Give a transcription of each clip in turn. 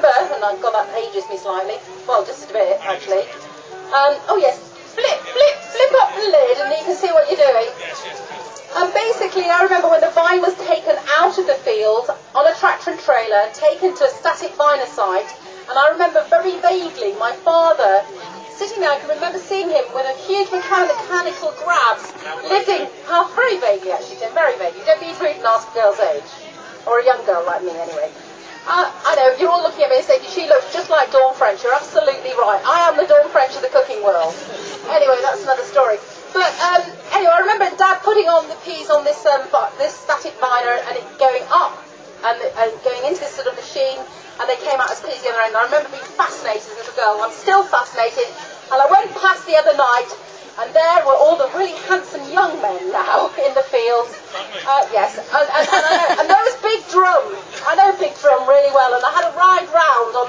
and God, that ages me slightly. Well, just a bit, actually. Oh yes, flip up the lid and you can see what you're doing. And basically, I remember when the vine was taken out of the field on a tractor and trailer, taken to a static viner site, and I remember very vaguely my father sitting there. I can remember seeing him with a huge mechanical grabs, lifting, very vaguely actually, Tim, very vaguely. You don't be rude and ask a girl's age, or a young girl like me anyway. I know, you're all looking at me and saying, she looks just like Dawn French. You're absolutely right. I am the Dawn French of the cooking world. Anyway, that's another story. But anyway, I remember Dad putting on the peas on this this static viner and it going up and going into this sort of machine, and they came out as peas the other end. And I remember being fascinated as a little girl. I'm still fascinated. And I went past the other night, and there were all the really handsome young men now in the fields. Yes, and there was Big Drum. I know Big Drum really well, and I had a ride round on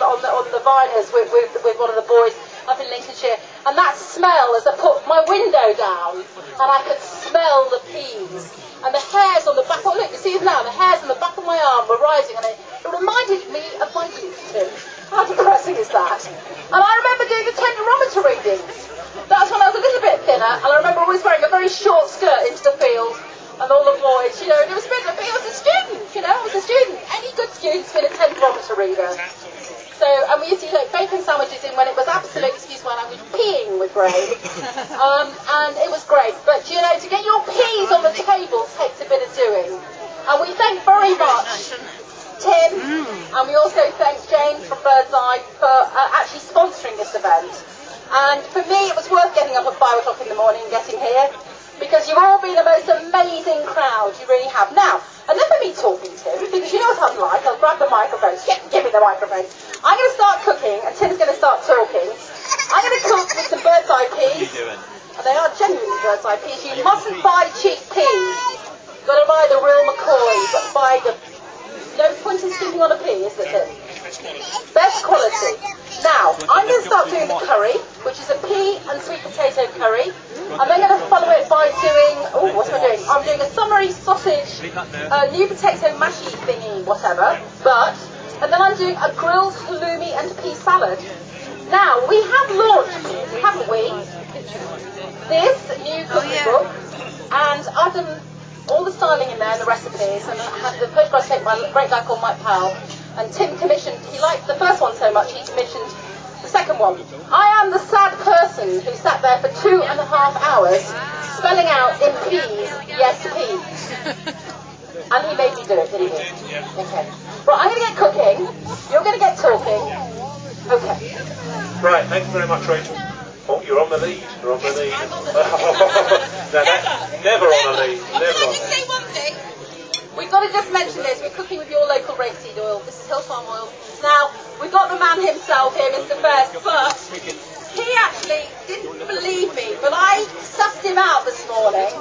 the viners with one of the boys up in Lincolnshire, and that smell as I put my window down, and I could smell the peas, and the hairs on the back. Oh look, you see them now. The hairs on the back of my arm were rising, and it reminded me of my youth, Tim. How depressing is that? And I remember doing the tenderometer readings. That's when I was a little bit thinner, and I remember always wearing a very short skirt into the field, and all the boys, you know, it was a bit, I was a student, you know, I was a student. Any good student's been a tenderometer reader. So, and we used to eat like bacon sandwiches in when it was absolute, excuse my language, peeing with grain. And it was great. But, you know, to get your peas on the table takes a bit of doing. And we thank very much Tim, and we also thank James from Birdseye for actually sponsoring this event. And for me, it was worth getting up at 5 o'clock in the morning and getting here, because you've all been the most amazing crowd, you really have. Now, enough of me talking, Tim, because you know what I'm like. I'll grab the microphone. Give me the microphone. I'm going to start cooking, and Tim's going to start talking. I'm going to cook with some bird's eye peas. And they are genuinely bird's eye peas. You mustn't buy cheap peas. You've got to buy the real McCoy. You've got to buy the... No point in skipping on a pea, is there, Tim? Best quality. Now, I'm going to start doing the curry, which is a pea and sweet potato curry. I'm then going to follow it by doing, what am I doing? I'm doing a summery sausage, new potato mashy thingy, whatever. And then I'm doing a grilled halloumi and pea salad. Now, we have launched, haven't we, this new cooking book, and I've done all the styling in there and the recipes, and I had the photograph taken by a great guy called Mike Powell, and Tim commissioned, he liked the first one so much, he commissioned the second one. I am the sad person who sat there for 2.5 hours spelling out in peas, yes peas. And he made me do it, didn't he? Okay. Right, I'm going to get cooking, you're going to get talking. Okay. Right, thank you very much, Rachel. Oh, you're on the lead. You're on the lead. Never on the lead. Never on the lead. We've got to just mention this. We're cooking with your local rapeseed oil. This is Hill Farm oil. Now, we've got the man himself here, Mr. First, but he actually didn't believe me, but I sussed him out this morning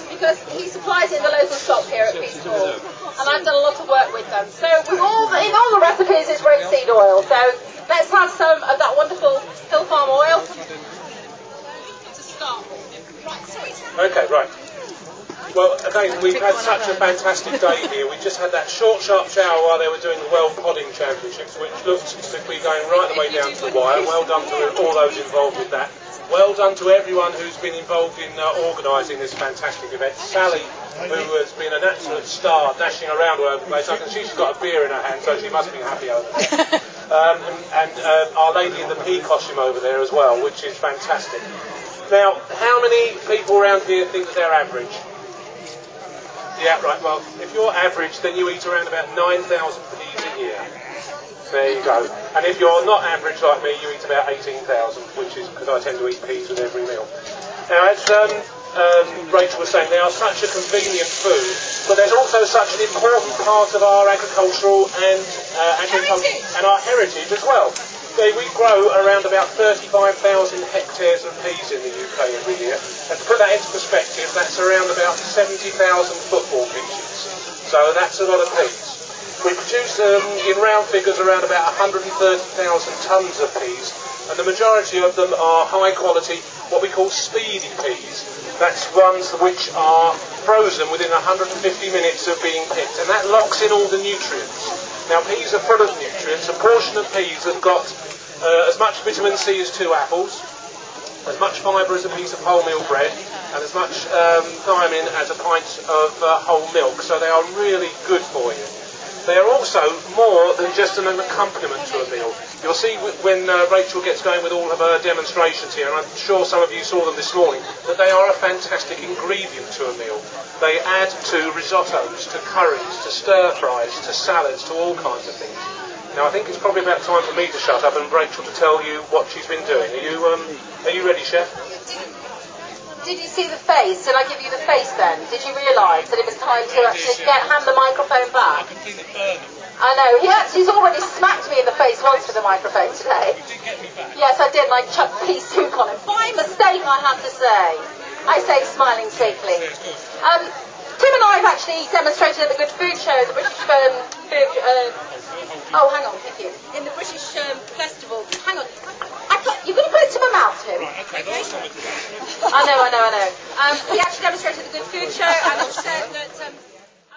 because he supplies it in the local shop here at Peasenhall, and I've done a lot of work with them. So in all the recipes, it's rapeseed oil. So let's have some of that wonderful Hill Farm oil to start with. Okay, right. Well, again, we've had such a fantastic day here. We just had that short, sharp shower while they were doing the World Podding Championships, which looked to be going right the way down to the wire. Well done to all those involved with that. Well done to everyone who's been involved in organising this fantastic event. Sally, who has been an absolute star, dashing around all over the place. I can see she's got a beer in her hand, so she must be happy over there. And our lady in the pea costume over there as well, which is fantastic. Now, how many people around here think that they're average? Yeah, right, well, if you're average, then you eat around about 9,000 peas a year. There you go. And if you're not average like me, you eat about 18,000, which is because I tend to eat peas with every meal. Now, as Rachel was saying, they are such a convenient food, but there's also such an important part of our agricultural and our heritage as well. We grow around about 35,000 hectares of peas in the UK every year. And to put that into perspective, that's around about 70,000 football pitches. So that's a lot of peas. We produce, in round figures, around about 130,000 tonnes of peas. And the majority of them are high quality, what we call speedy peas. That's ones which are frozen within 150 minutes of being picked. And that locks in all the nutrients. Now, peas are full of nutrients. A portion of peas have got as much vitamin C as 2 apples, as much fibre as a piece of wholemeal bread, and as much thiamine as a pint of whole milk. So they are really good for you. They are also more than just an accompaniment to a meal. You'll see when Rachel gets going with all of her demonstrations here, and I'm sure some of you saw them this morning, that they are a fantastic ingredient to a meal. They add to risottos, to curries, to stir-fries, to salads, to all kinds of things. Now I think it's probably about time for me to shut up and Rachel to tell you what she's been doing. Are you ready, Chef? Did you see the face? Did I give you the face then? Did you realise that it was time to actually hand the microphone back? I know, he's already smacked me in the face once with the microphone today. Yes, I did, and I chucked pea soup on him. By mistake, I have to say. I say smiling sweetly. Tim and I have actually demonstrated at the Good Food Show, the British oh, hang on, thank you. In the British Festival. Hang on. You're going to put it to my mouth, Tim. Right, okay. I know. We actually demonstrated at the Good Food Show, and